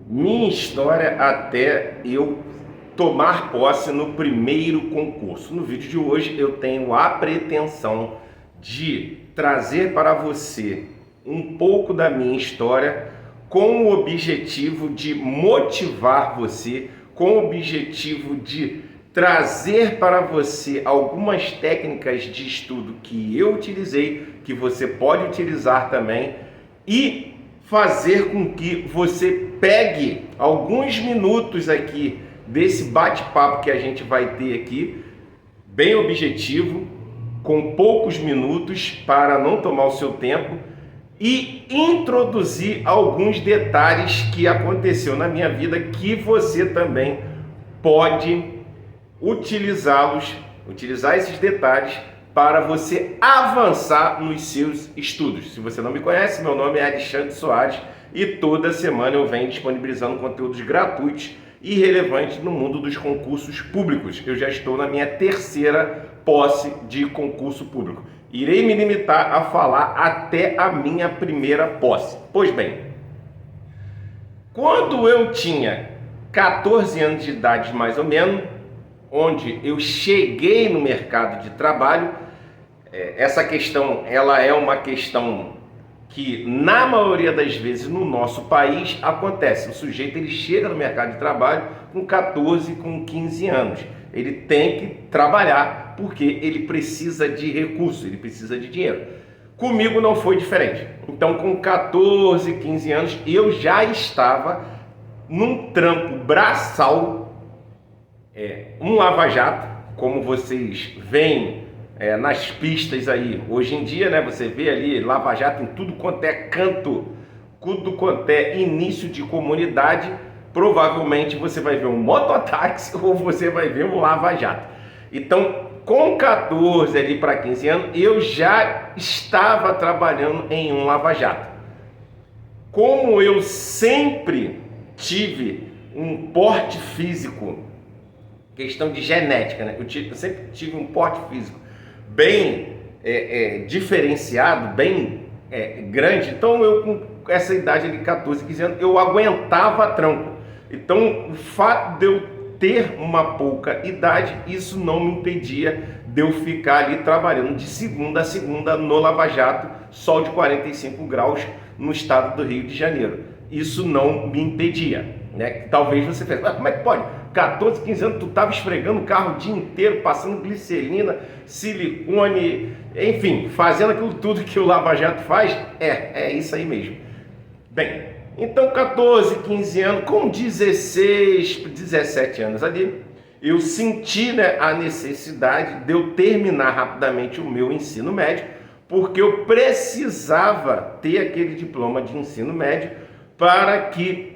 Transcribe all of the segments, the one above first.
Minha história até eu tomar posse no primeiro concurso. No vídeo de hoje eu tenho a pretensão de trazer para você um pouco da minha história com o objetivo de motivar você, com o objetivo de trazer para você algumas técnicas de estudo que eu utilizei, que você pode utilizar também e fazer com que você pegue alguns minutos aqui desse bate-papo que a gente vai ter aqui, bem objetivo, com poucos minutos para não tomar o seu tempo e introduzir alguns detalhes que aconteceu na minha vida que você também pode utilizar esses detalhes para você avançar nos seus estudos. Se você não me conhece, meu nome é Alexandre Soares e toda semana eu venho disponibilizando conteúdos gratuitos e relevantes no mundo dos concursos públicos. Eu já estou na minha terceira posse de concurso público. Irei me limitar a falar até a minha primeira posse. Pois bem, quando eu tinha 14 anos de idade mais ou menos, onde eu cheguei no mercado de trabalho, essa questão ela é uma questão que na maioria das vezes no nosso país acontece. O sujeito ele chega no mercado de trabalho com 14, com 15 anos. Ele tem que trabalhar porque ele precisa de recursos, ele precisa de dinheiro. Comigo não foi diferente. Então com 14, 15 anos eu já estava num trampo braçal, um lava-jato, como vocês veem nas pistas aí hoje em dia, né? Você vê ali lava-jato em tudo quanto é canto, tudo quanto é início de comunidade. Provavelmente você vai ver um mototáxi ou você vai ver um lava-jato. Então, com 14 ali para 15 anos, eu já estava trabalhando em um lava-jato. Como eu sempre tive um porte físico, questão de genética, né? Eu sempre tive um porte físico bem diferenciado, bem grande. Então eu com essa idade de 14, 15 anos, eu aguentava tranco. Então o fato de eu ter uma pouca idade, isso não me impedia de eu ficar ali trabalhando de segunda a segunda no Lava Jato, sol de 45 graus no estado do Rio de Janeiro. Isso não me impedia, né? Talvez você pense, mas como é que pode? 14, 15 anos, tu estava esfregando o carro o dia inteiro, passando glicerina, silicone, enfim, fazendo aquilo tudo que o Lava Jato faz. É isso aí mesmo. Bem, então 14, 15 anos, com 16, 17 anos ali, eu senti, né, a necessidade de eu terminar rapidamente o meu ensino médio, porque eu precisava ter aquele diploma de ensino médio para que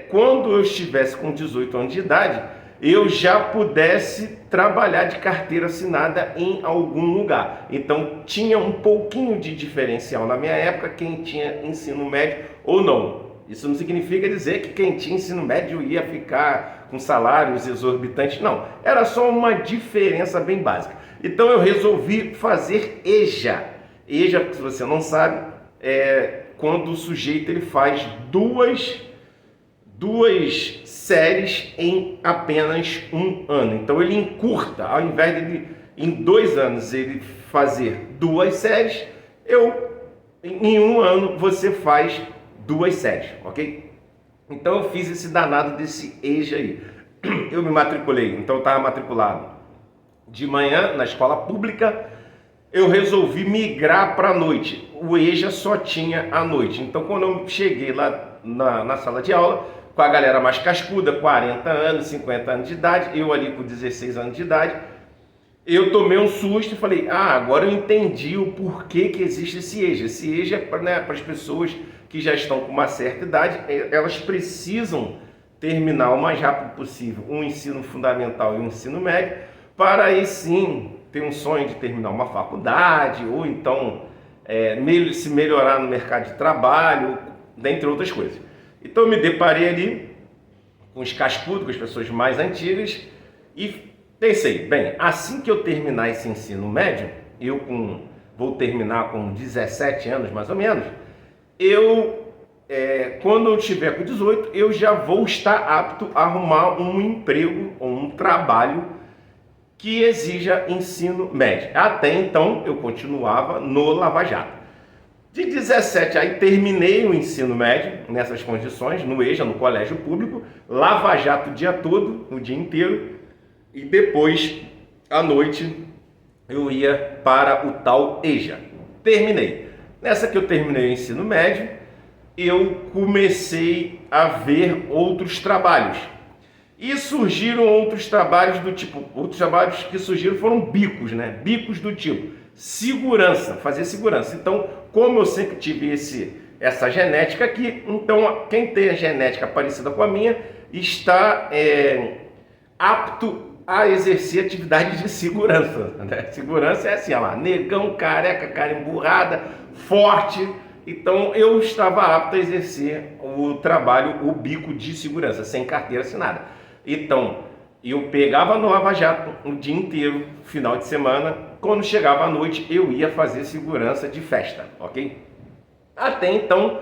quando eu estivesse com 18 anos de idade, eu já pudesse trabalhar de carteira assinada em algum lugar. Então tinha um pouquinho de diferencial na minha época quem tinha ensino médio ou não. Isso não significa dizer que quem tinha ensino médio ia ficar com salários exorbitantes, não. Era só uma diferença bem básica. Então eu resolvi fazer EJA. EJA, se você não sabe, é quando o sujeito ele faz duas séries em apenas um ano. Então ele encurta, ao invés de ele, em 2 anos ele fazer 2 séries, em um ano você faz 2 séries, ok? Então eu fiz esse danado desse EJA aí. Eu me matriculei, então eu estava matriculado de manhã na escola pública. Eu resolvi migrar para a noite. O EJA só tinha à noite. Então quando eu cheguei lá na sala de aula, com a galera mais cascuda, 40 anos, 50 anos de idade, eu ali com 16 anos de idade, eu tomei um susto e falei, agora eu entendi o porquê que existe esse EJA. Esse EJA é para as pessoas que já estão com uma certa idade, elas precisam terminar o mais rápido possível um ensino fundamental e um ensino médio, para aí sim ter um sonho de terminar uma faculdade, ou então se melhorar no mercado de trabalho, dentre outras coisas. Então eu me deparei ali com os cascudos, com as pessoas mais antigas e pensei, bem, assim que eu terminar esse ensino médio, vou terminar com 17 anos mais ou menos, eu quando eu estiver com 18, eu já vou estar apto a arrumar um emprego ou um trabalho que exija ensino médio. Até então, eu continuava no Lava Jato. De 17, aí terminei o ensino médio nessas condições, no EJA, no colégio público, Lava Jato o dia todo, o dia inteiro, e depois, à noite, eu ia para o tal EJA. Terminei. Nessa que eu terminei o ensino médio, eu comecei a ver outros trabalhos. E surgiram outros trabalhos do tipo, outros trabalhos que surgiram foram bicos, né? Bicos do tipo segurança, fazer segurança. Então, como eu sempre tive essa genética aqui, então quem tem a genética parecida com a minha está apto a exercer atividade de segurança, né? Segurança é assim, ó lá, negão, careca, cara emburrada, forte. Então eu estava apto a exercer o trabalho, o bico de segurança, sem carteira assinada. Então, eu pegava no Lava Jato o dia inteiro, final de semana, quando chegava à noite eu ia fazer segurança de festa, ok? Até então,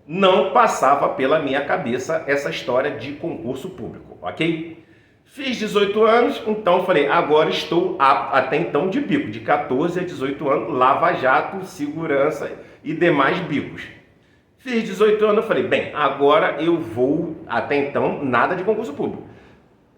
não passava pela minha cabeça essa história de concurso público, ok? Fiz 18 anos, então falei, agora estou até então de bico, de 14 a 18 anos, Lava Jato, segurança e demais bicos. Fiz 18 anos, eu falei, bem, agora eu vou, até então, nada de concurso público.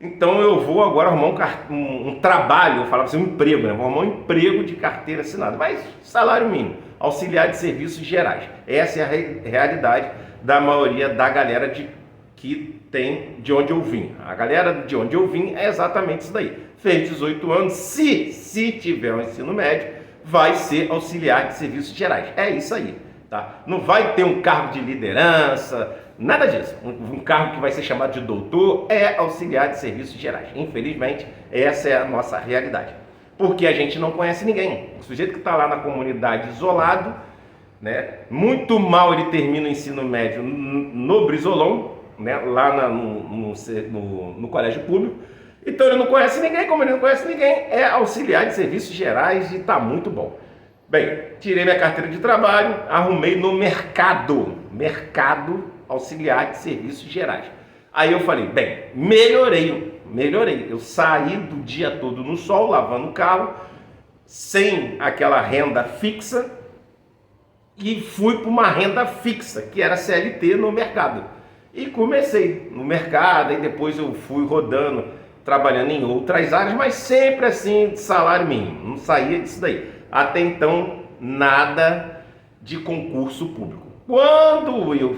Então eu vou agora arrumar um trabalho, eu falava assim, um emprego, né? Vou arrumar um emprego de carteira assinada, mas salário mínimo, auxiliar de serviços gerais. Essa é a realidade da maioria da galera que tem de onde eu vim. A galera de onde eu vim é exatamente isso daí. Fez 18 anos, se tiver um ensino médio, vai ser auxiliar de serviços gerais. É isso aí, tá? Não vai ter um cargo de liderança, nada disso. Um cargo que vai ser chamado de doutor é auxiliar de serviços gerais. Infelizmente, essa é a nossa realidade. Porque a gente não conhece ninguém. O sujeito que está lá na comunidade isolado, né? Muito mal ele termina o ensino médio no Brizolão, né? Lá no colégio público. Então ele não conhece ninguém, como ele não conhece ninguém, é auxiliar de serviços gerais e está muito bom. Bem, tirei minha carteira de trabalho, arrumei no mercado auxiliar de serviços gerais. Aí eu falei, bem, melhorei. Eu saí do dia todo no sol, lavando o carro, sem aquela renda fixa, e fui para uma renda fixa, que era CLT no mercado. E comecei no mercado, e depois eu fui rodando, trabalhando em outras áreas, mas sempre assim, de salário mínimo, não saía disso daí. Até então, nada de concurso público. Quando eu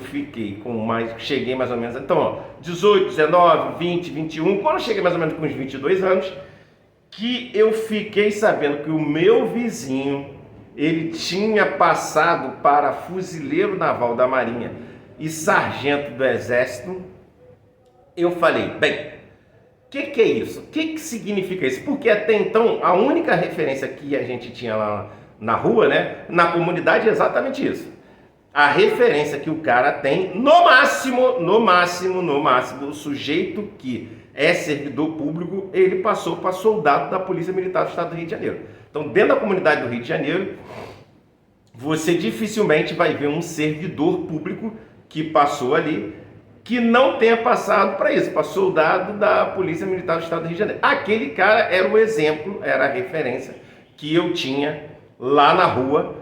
cheguei mais ou menos, então, ó, 18, 19, 20, 21, quando eu cheguei mais ou menos com uns 22 anos, que eu fiquei sabendo que o meu vizinho, ele tinha passado para fuzileiro naval da Marinha e sargento do Exército. Eu falei, bem, o que é isso? O que significa isso? Porque até então, a única referência que a gente tinha lá na rua, né, na comunidade, é exatamente isso. A referência que o cara tem, no máximo, o sujeito que é servidor público, ele passou para soldado da Polícia Militar do Estado do Rio de Janeiro. Então, dentro da comunidade do Rio de Janeiro, você dificilmente vai ver um servidor público que passou ali, que não tenha passado para isso, para soldado da Polícia Militar do Estado do Rio de Janeiro. Aquele cara era o exemplo, era a referência que eu tinha lá na rua,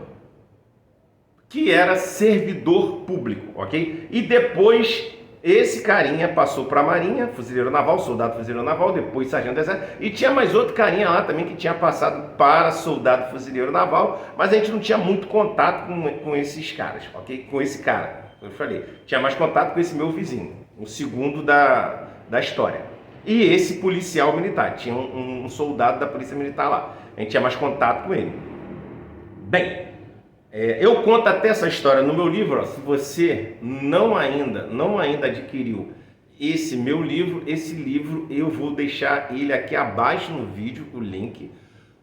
que era servidor público, ok? E depois esse carinha passou para a Marinha, fuzileiro naval, soldado fuzileiro naval, depois sargento do Exército, e tinha mais outro carinha lá também que tinha passado para soldado fuzileiro naval, mas a gente não tinha muito contato com esses caras, ok? Com esse cara, eu falei, tinha mais contato com esse meu vizinho, o segundo da história. E esse policial militar, tinha um soldado da Polícia Militar lá, a gente tinha mais contato com ele. Bem, eu conto até essa história no meu livro, ó. Se você não ainda adquiriu esse meu livro, esse livro eu vou deixar ele aqui abaixo no vídeo, o link,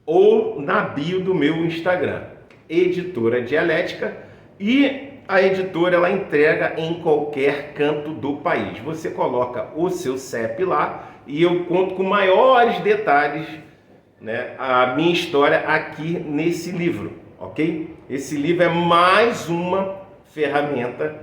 ou na bio do meu Instagram, Editora Dialética, e a editora ela entrega em qualquer canto do país. Você coloca o seu CEP lá e eu conto com maiores detalhes, né, a minha história aqui nesse livro. Ok? Esse livro é mais uma ferramenta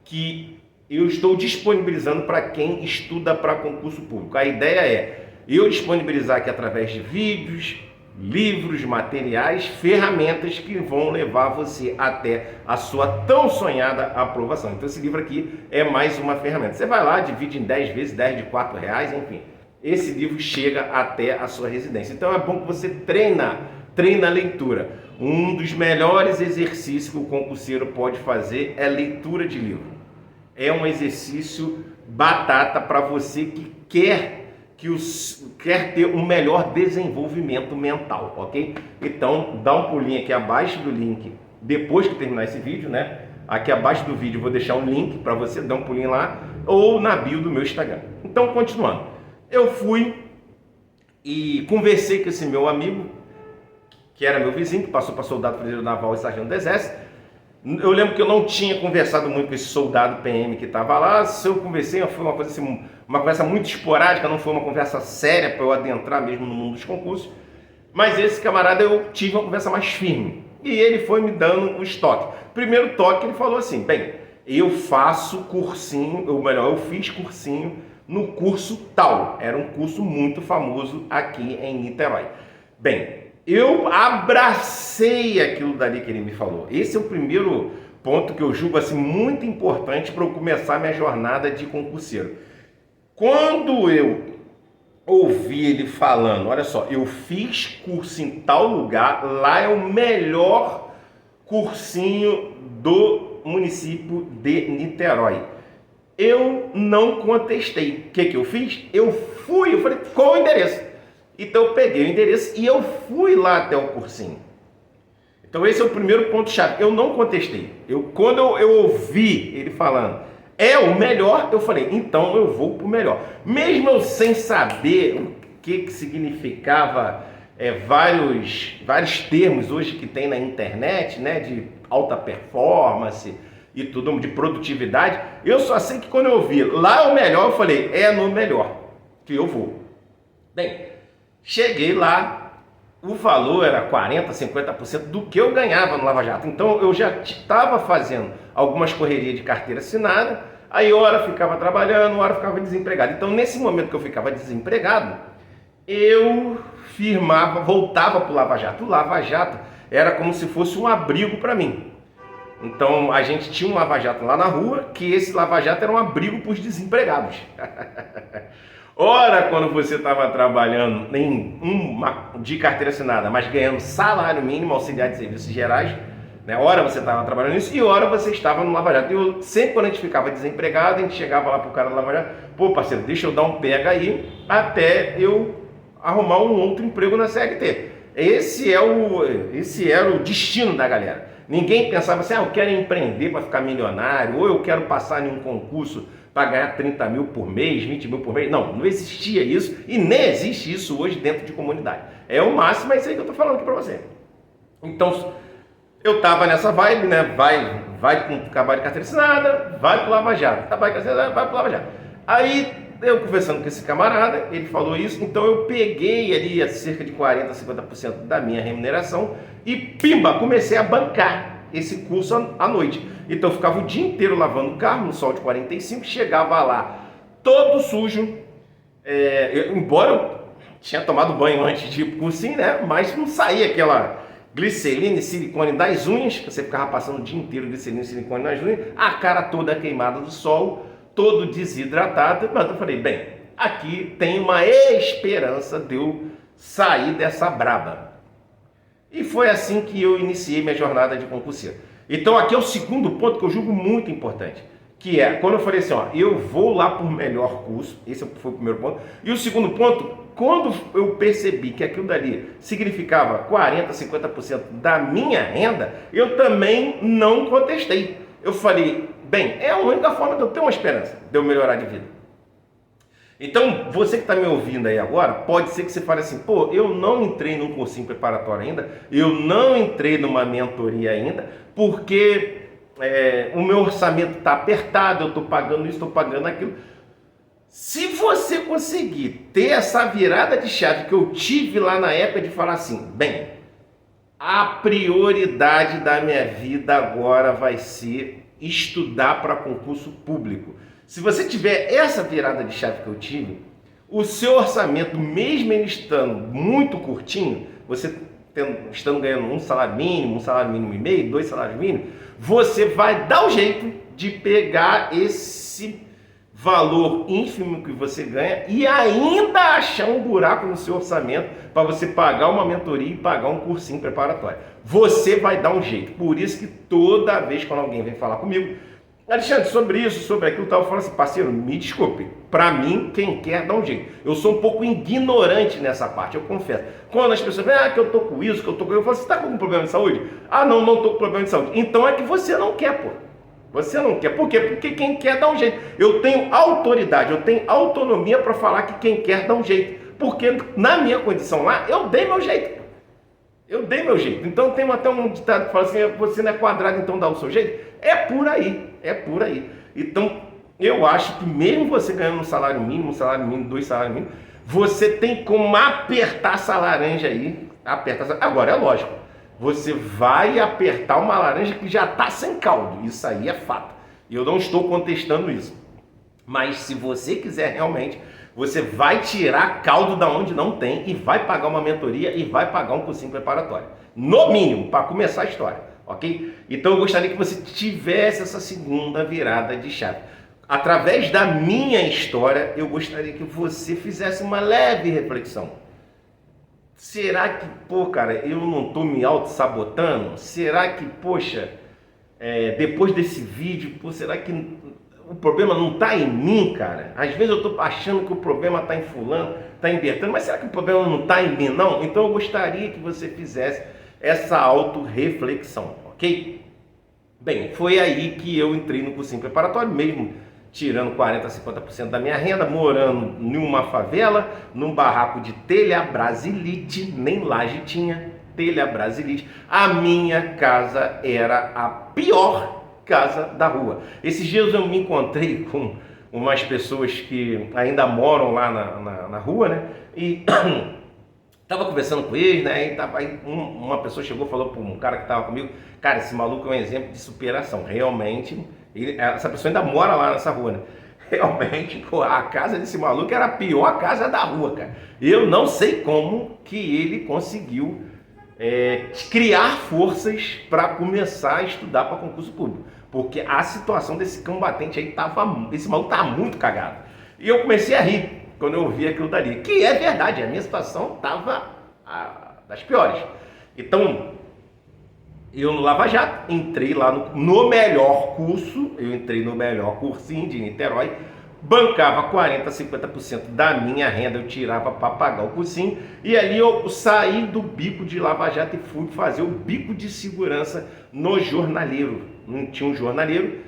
que eu estou disponibilizando para quem estuda para concurso público. A ideia é eu disponibilizar aqui através de vídeos, livros, materiais, ferramentas que vão levar você até a sua tão sonhada aprovação. Então esse livro aqui é mais uma ferramenta. Você vai lá, divide em 10 vezes, 10 de R$4, enfim. Esse livro chega até a sua residência. Então é bom que você treina a leitura. Um dos melhores exercícios que o concurseiro pode fazer é leitura de livro. É um exercício batata para você que quer ter um melhor desenvolvimento mental, ok? Então, dá um pulinho aqui abaixo do link, depois que terminar esse vídeo, né? Aqui abaixo do vídeo eu vou deixar um link para você dar um pulinho lá, ou na bio do meu Instagram. Então, continuando. Eu fui e conversei com esse meu amigo, que era meu vizinho, que passou para soldado primeiro naval e sargento do exército. Eu lembro que eu não tinha conversado muito com esse soldado PM que estava lá. Se eu conversei, foi uma coisa assim, uma conversa muito esporádica, não foi uma conversa séria para eu adentrar mesmo no mundo dos concursos. Mas esse camarada eu tive uma conversa mais firme. E ele foi me dando um toque. Primeiro toque, ele falou assim: bem, eu faço cursinho, ou melhor, eu fiz cursinho no curso tal. Era um curso muito famoso aqui em Niterói. Bem, eu abracei aquilo dali que ele me falou. Esse é o primeiro ponto que eu julgo assim muito importante para eu começar minha jornada de concurseiro. Quando eu ouvi ele falando, olha só, eu fiz curso em tal lugar, lá é o melhor cursinho do município de Niterói. Eu não contestei. O que eu fiz? Eu falei, qual o endereço? Então eu peguei o endereço e eu fui lá até o cursinho. Então esse é o primeiro ponto-chave. Eu não contestei. Quando eu ouvi ele falando, é o melhor, eu falei, então eu vou para o melhor. Mesmo eu sem saber o que significava vários termos hoje que tem na internet, né, de alta performance e tudo, de produtividade, eu só sei que quando eu ouvi lá é o melhor, eu falei, é no melhor que eu vou. Bem, cheguei lá, o valor era 40%, 50% do que eu ganhava no Lava Jato. Então eu já estava fazendo algumas correrias de carteira assinada, aí hora ficava trabalhando, hora ficava desempregado. Então nesse momento que eu ficava desempregado, eu voltava para o Lava Jato. O Lava Jato era como se fosse um abrigo para mim. Então a gente tinha um Lava Jato lá na rua, que esse Lava Jato era um abrigo para os desempregados. Ora, quando você estava trabalhando de carteira assinada, mas ganhando salário mínimo, auxiliar de serviços gerais, né? Ora você estava trabalhando nisso e ora você estava no Lava Jato. Eu sempre, quando a gente ficava desempregado, a gente chegava lá pro cara do Lava Jato, pô parceiro, deixa eu dar um pega aí até eu arrumar um outro emprego na CLT. Esse era o destino da galera. Ninguém pensava assim, eu quero empreender para ficar milionário, ou eu quero passar em um concurso para ganhar 30 mil por mês, 20 mil por mês. Não existia isso e nem existe isso hoje dentro de comunidade. É o máximo, é isso aí que eu estou falando aqui para você. Então, eu estava nessa vibe, né? Vai com acabar de carteira assinada, vai para o Lava Jato. Acabar de carteira assinada, vai para o Lava Jato. Aí, eu conversando com esse camarada, ele falou isso, então eu peguei ali cerca de 40%, 50% da minha remuneração e pimba, comecei a bancar esse curso à noite. Então eu ficava o dia inteiro lavando o carro no sol de 45, chegava lá todo sujo, embora eu tinha tomado banho antes de ir pro cursinho, né? Mas não saía aquela glicerina e silicone das unhas, você ficava passando o dia inteiro glicerina e silicone nas unhas, a cara toda queimada do sol, todo desidratado. Mas eu falei, bem, aqui tem uma esperança de eu sair dessa braba. E foi assim que eu iniciei minha jornada de concurseiro. Então aqui é o segundo ponto que eu julgo muito importante, que é quando eu falei assim, eu vou lá por melhor curso, esse foi o primeiro ponto. E o segundo ponto, quando eu percebi que aquilo dali significava 40%, 50% da minha renda, eu também não contestei. Eu falei, bem, é a única forma de eu ter uma esperança, de eu melhorar de vida. Então, você que está me ouvindo aí agora, pode ser que você fale assim, pô, eu não entrei num cursinho preparatório ainda, eu não entrei numa mentoria ainda, porque o meu orçamento está apertado, eu estou pagando isso, estou pagando aquilo. Se você conseguir ter essa virada de chave que eu tive lá na época de falar assim, bem, a prioridade da minha vida agora vai ser estudar para concurso público. Se você tiver essa virada de chave que eu tive, o seu orçamento, mesmo ele estando muito curtinho, você estando ganhando um salário mínimo e meio, 2 salários mínimos, você vai dar o jeito de pegar esse valor ínfimo que você ganha e ainda achar um buraco no seu orçamento para você pagar uma mentoria e pagar um cursinho preparatório. Você vai dar um jeito. Por isso que toda vez quando alguém vem falar comigo, Alexandre, sobre isso, sobre aquilo, eu falo assim, parceiro, me desculpe, para mim, quem quer dá um jeito. Eu sou um pouco ignorante nessa parte, eu confesso. Quando as pessoas falam, que eu tô com isso, que eu tô com isso, eu falo, você tá com algum problema de saúde? Ah, não, não tô com problema de saúde. Então é que você não quer, pô. Você não quer. Por quê? Porque quem quer dá um jeito. Eu tenho autoridade, eu tenho autonomia para falar que quem quer dá um jeito. Porque na minha condição lá, eu dei meu jeito. Eu dei meu jeito. Então tem até um ditado que fala assim, você não é quadrado, então dá o seu jeito. É por aí, é por aí. Então, eu acho que mesmo você ganhando um salário mínimo, 2 salários mínimos, você tem como apertar essa laranja aí. Agora, é lógico, você vai apertar uma laranja que já está sem caldo. Isso aí é fato. E eu não estou contestando isso. Mas se você quiser realmente, você vai tirar caldo da onde não tem e vai pagar uma mentoria e vai pagar um cursinho preparatório. No mínimo, para começar a história, ok? Então eu gostaria que você tivesse essa segunda virada de chave. Através da minha história, eu gostaria que você fizesse uma leve reflexão. Será que, cara, eu não estou me auto-sabotando? Será que, depois desse vídeo, será que o problema não está em mim, cara? Às vezes eu estou achando que o problema está em fulano, está em Bertano, mas será que o problema não está em mim, não? Então eu gostaria que você fizesse essa auto-reflexão, ok? Bem, foi aí que eu entrei no cursinho preparatório, mesmo tirando 40% a 50% da minha renda, morando em uma favela, num barraco de telha brasilite, nem laje tinha, telha brasilite. A minha casa era a pior casa da rua. Esses dias eu me encontrei com umas pessoas que ainda moram lá na rua, né? E tava conversando com eles, né? E uma pessoa chegou e falou para um cara que tava comigo, cara, esse maluco é um exemplo de superação. Realmente, essa pessoa ainda mora lá nessa rua, né? Realmente, a casa desse maluco era a pior casa da rua, cara. Eu não sei como que ele conseguiu criar forças para começar a estudar para concurso público, porque a situação desse combatente aí esse maluco tava muito cagado. E eu comecei a rir quando eu ouvi aquilo dali, que é verdade, a minha situação tava das piores. Então, eu no Lava Jato, entrei lá no melhor curso, eu entrei no melhor cursinho de Niterói, bancava 40%, 50% da minha renda, eu tirava para pagar o cursinho, e ali eu saí do bico de Lava Jato e fui fazer o bico de segurança no jornaleiro. Não tinha um jornaleiro,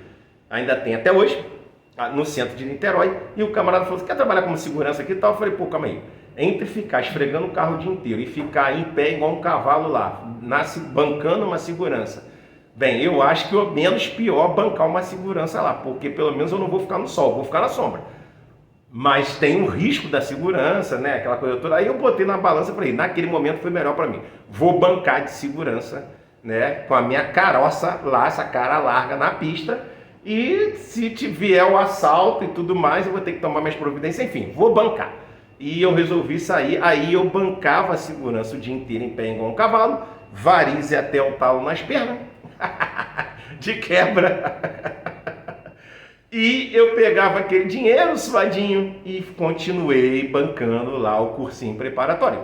ainda tem até hoje, no centro de Niterói, e o camarada falou, você quer trabalhar como segurança aqui e tal? Eu falei, calma aí, entre ficar esfregando o carro o dia inteiro e ficar em pé igual um cavalo lá, bancando uma segurança, bem, eu acho que é menos pior bancar uma segurança lá, porque pelo menos eu não vou ficar no sol, vou ficar na sombra. Mas tem o risco da segurança, né? Aquela coisa toda. Aí eu botei na balança e falei, naquele momento foi melhor para mim. Vou bancar de segurança, né? Com a minha caroça lá, essa cara larga na pista. E se vier o assalto e tudo mais, eu vou ter que tomar minhas providências. Enfim, vou bancar. E eu resolvi sair. Aí eu bancava a segurança o dia inteiro em pé igual um cavalo. Varize até o talo nas pernas. De quebra. E eu pegava aquele dinheiro suadinho e continuei bancando lá o cursinho preparatório,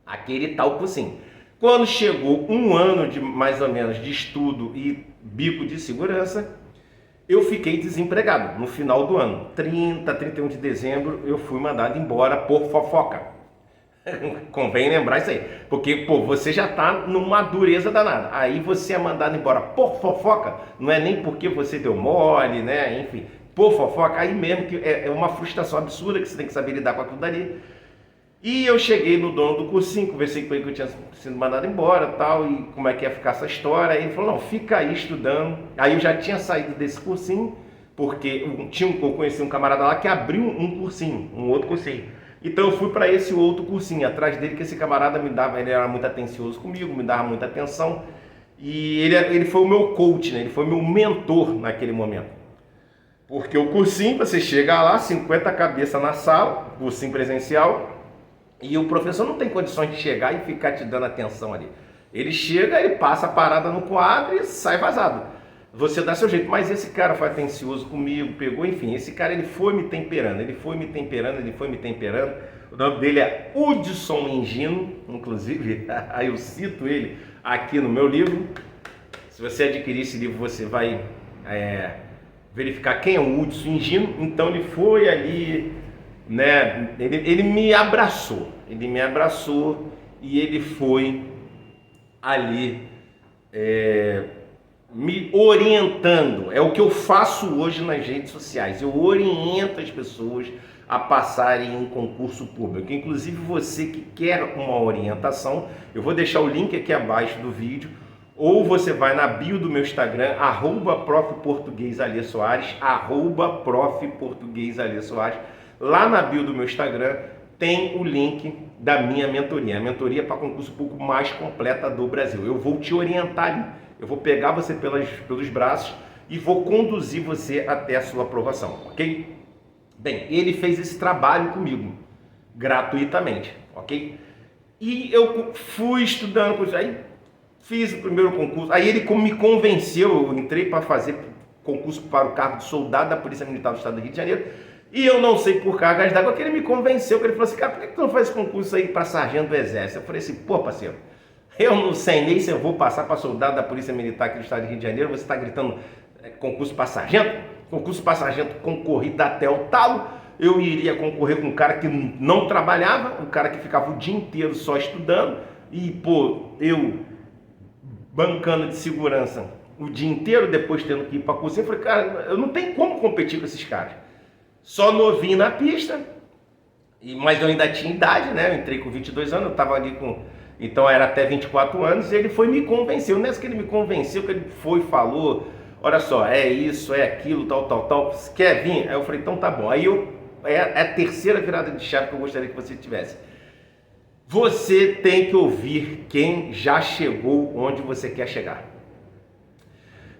aquele tal cursinho. Quando chegou um ano de mais ou menos de estudo e bico de segurança, eu fiquei desempregado. No final do ano, 31 de dezembro, eu fui mandado embora por fofoca. Convém lembrar isso aí, porque você já está numa dureza danada, aí você é mandado embora por fofoca, não é nem porque você deu mole, né, enfim, por fofoca, aí mesmo que é uma frustração absurda que você tem que saber lidar com aquilo dali. E eu cheguei no dono do cursinho, conversei com ele que eu tinha sido mandado embora tal, e como é que ia ficar essa história, aí ele falou, não, fica aí estudando. Aí eu já tinha saído desse cursinho, porque eu conheci um camarada lá que abriu um cursinho, um outro cursinho. Então eu fui para esse outro cursinho, atrás dele, que esse camarada me dava, ele era muito atencioso comigo, me dava muita atenção. E ele foi o meu coach, né? Ele foi o meu mentor naquele momento. Porque o cursinho, você chega lá, 50 cabeças na sala, cursinho presencial, e o professor não tem condições de chegar e ficar te dando atenção ali. Ele chega, ele passa a parada no quadro e sai vazado. Você dá seu jeito, mas esse cara foi atencioso comigo, pegou, enfim, esse cara ele foi me temperando, O nome dele é Hudson Engino, inclusive, aí eu cito ele aqui no meu livro. Se você adquirir esse livro, você vai verificar quem é o Hudson Engino. Então ele foi ali, né, ele me abraçou e ele foi ali me orientando. É o que eu faço hoje nas redes sociais. Eu oriento as pessoas a passarem em concurso público. Inclusive você que quer uma orientação, eu vou deixar o link aqui abaixo do vídeo, ou você vai na bio do meu Instagram, @profportuguesalê_soares, @profportuguesalê_soares. Lá na bio do meu Instagram tem o link da minha mentoria, a mentoria para concurso público mais completa do Brasil. Eu vou te orientar ali. Eu vou pegar você pelos braços e vou conduzir você até a sua aprovação, ok? Bem, ele fez esse trabalho comigo, gratuitamente, ok? E eu fui estudando, aí fiz o primeiro concurso, aí ele me convenceu, eu entrei para fazer concurso para o cargo de soldado da Polícia Militar do Estado do Rio de Janeiro, e eu não sei por cargas d'água que ele me convenceu, que ele falou assim, cara, por que tu não faz esse concurso aí para sargento do Exército? Eu falei assim, pô, parceiro, eu não sei nem se eu vou passar para soldado da Polícia Militar aqui do Estado do Rio de Janeiro, você está gritando concurso para sargento? Concurso para sargento concorrido até o talo. Eu iria concorrer com um cara que não trabalhava, um cara que ficava o dia inteiro só estudando, e pô, eu bancando de segurança o dia inteiro, depois tendo que ir para cursinho, eu falei, cara, eu não tenho como competir com esses caras. Só novinho na pista, mas eu ainda tinha idade, né? Eu entrei com 22 anos, eu estava ali com... Então era até 24 anos, e ele foi me convenceu. Nessa que ele me convenceu, que ele foi e falou, olha só, é isso, é aquilo, tal, você quer vir? Aí eu falei, então tá bom. Aí é a terceira virada de chave que eu gostaria que você tivesse. Você tem que ouvir quem já chegou onde você quer chegar.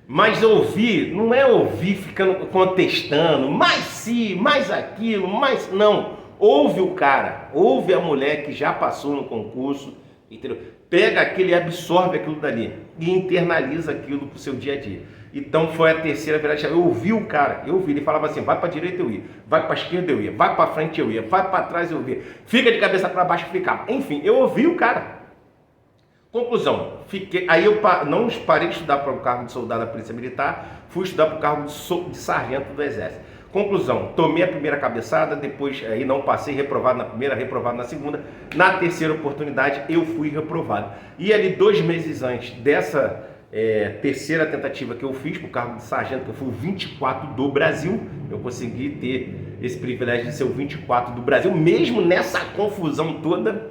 Mas ouvir, não é ouvir ficando contestando, mais se, mais aquilo, mais... Não, ouve o cara, ouve a mulher que já passou no concurso, entendeu? Pega aquilo e absorve aquilo dali e internaliza aquilo para o seu dia a dia. Então foi a terceira virada de chave. Eu ouvi o cara, ele falava assim, vai para a direita eu ia, vai para a esquerda eu ia, vai para frente eu ia, vai para trás eu ia, fica de cabeça para baixo eu ficava. Enfim, eu ouvi o cara. Conclusão, aí eu não parei de estudar para o cargo de soldado da Polícia Militar, fui estudar para o cargo de sargento do Exército. Conclusão, tomei a primeira cabeçada, depois aí não passei, reprovado na primeira, reprovado na segunda. Na terceira oportunidade eu fui reprovado. E ali 2 meses antes dessa terceira tentativa que eu fiz para o cargo de sargento, que eu fui o 24 do Brasil, eu consegui ter esse privilégio de ser o 24 do Brasil, mesmo nessa confusão toda,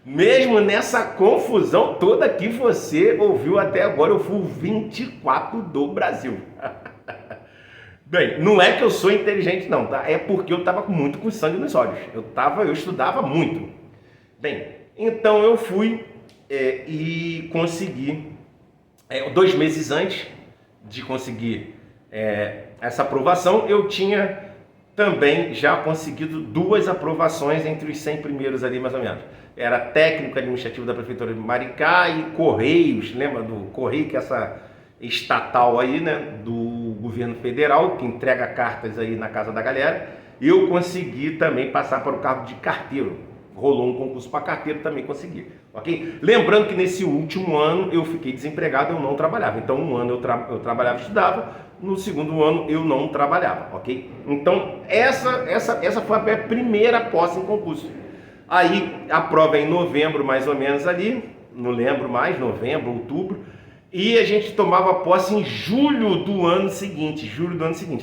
mesmo nessa confusão toda que você ouviu até agora, eu fui o 24 do Brasil. Bem, não é que eu sou inteligente não, tá? É porque eu estava muito com sangue nos olhos. Eu estudava muito. Bem, então eu fui e consegui, 2 meses antes de conseguir essa aprovação, eu tinha também já conseguido 2 aprovações entre os 100 primeiros ali, mais ou menos. Era técnico administrativo da Prefeitura de Maricá e Correios, lembra do Correio, que é essa estatal aí, né, do governo federal, que entrega cartas aí na casa da galera. Eu consegui também passar para o cargo de carteiro. Rolou um concurso para carteiro, também consegui, ok? Lembrando que nesse último ano eu fiquei desempregado, eu não trabalhava. Então um ano eu trabalhava e estudava, no segundo ano eu não trabalhava, ok? Então essa foi a minha primeira posse em concurso. Aí a prova é em novembro, mais ou menos ali, não lembro mais, novembro, outubro, e a gente tomava posse em julho do ano seguinte,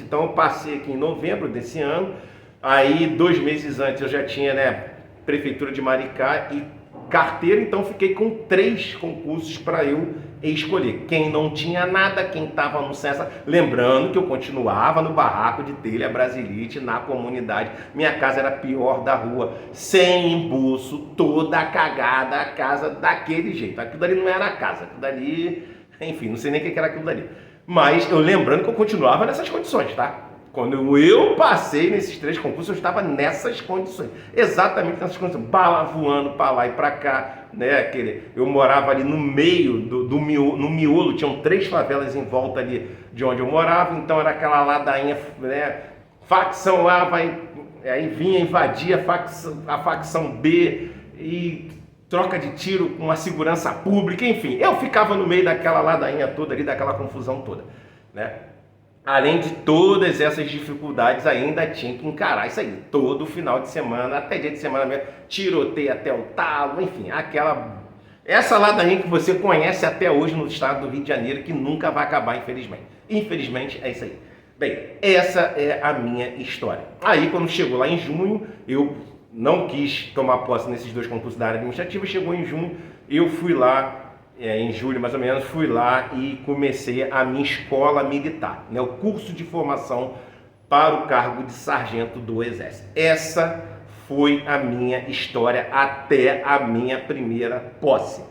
Então eu passei aqui em novembro desse ano, aí 2 meses antes eu já tinha, né, Prefeitura de Maricá e carteira, então fiquei com 3 concursos para eu escolher. Quem não tinha nada, quem estava no Cessa. Lembrando que eu continuava no barraco de telha Brasilite, na comunidade. Minha casa era a pior da rua, sem embuço, toda cagada, a casa daquele jeito. Aquilo dali não era a casa, aquilo dali, enfim, não sei nem o que era aquilo dali. Mas eu lembrando que eu continuava nessas condições, tá? Quando eu passei nesses 3 concursos, eu estava nessas condições, exatamente nessas condições, bala voando para lá e para cá, né? Eu morava ali no meio no miolo, tinham 3 favelas em volta ali de onde eu morava, então era aquela ladainha, né? Facção A aí vinha invadir a facção B e troca de tiro com a segurança pública, enfim, eu ficava no meio daquela ladainha toda ali, daquela confusão toda, né? Além de todas essas dificuldades, ainda tinha que encarar isso aí. Todo final de semana, até dia de semana mesmo, tiroteio até o talo, enfim, essa ladainha que você conhece até hoje no estado do Rio de Janeiro, que nunca vai acabar, infelizmente. Infelizmente, é isso aí. Bem, essa é a minha história. Aí, quando chegou lá em junho, eu não quis tomar posse nesses 2 concursos da área administrativa, chegou em junho, eu fui lá, em julho mais ou menos, fui lá e comecei a minha escola militar, né, o curso de formação para o cargo de sargento do Exército. Essa foi a minha história até a minha primeira posse.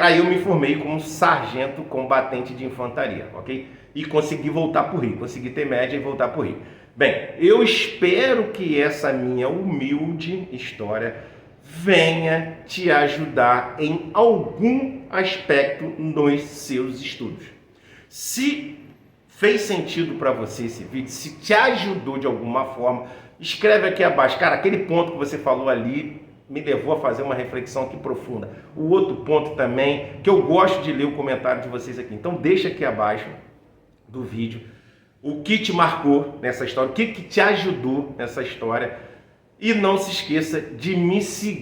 Aí eu me formei como sargento combatente de infantaria, ok? E consegui voltar para o Rio, consegui ter média e voltar para o Rio. Bem, eu espero que essa minha humilde história venha te ajudar em algum aspecto nos seus estudos. Se fez sentido para você esse vídeo, se te ajudou de alguma forma, escreve aqui abaixo. Cara, aquele ponto que você falou ali me levou a fazer uma reflexão aqui profunda. O outro ponto também, que eu gosto de ler o comentário de vocês aqui. Então deixa aqui abaixo do vídeo o que te marcou nessa história, o que te ajudou nessa história. E não se esqueça de me seguir